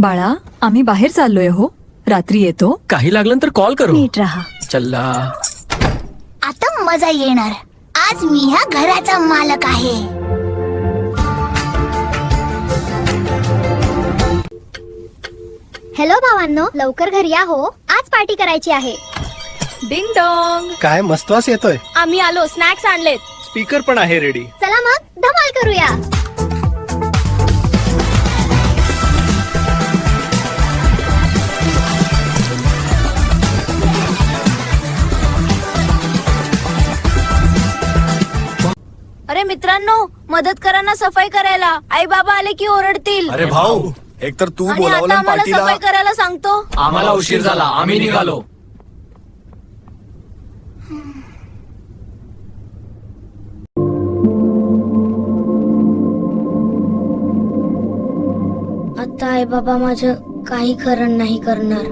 बाळा, आम्ही बाहेर चाललोय हो. रात्री येतो. काही लागलं तर कॉल करू. नीट राहा. चल्ला. आता मजा येणार. आज मी ह्या घराचा मालक आहे. हॅलो भावांनो, लवकर घरी या हो. आज पार्टी करायची आहे. Ding dong. काय मस्त वास येतोय. आम्ही आलो, स्नॅक्स आणलेत. स्पीकर पण आहे रेडी. चला मग धमाल करूया. अरे मित्रांनो, मदत करा ना सफाई करायला. आई बाबा आले की ओरडतील. अरे भाऊ, एक तर तू आणि आता बोलावलं आम्हाला पार्टीला. सफाई करायला सांगतो. आम्हाला उशीर झाला, आम्ही निघालो. आता आई बाबा माझं काही खरं नाही करणार.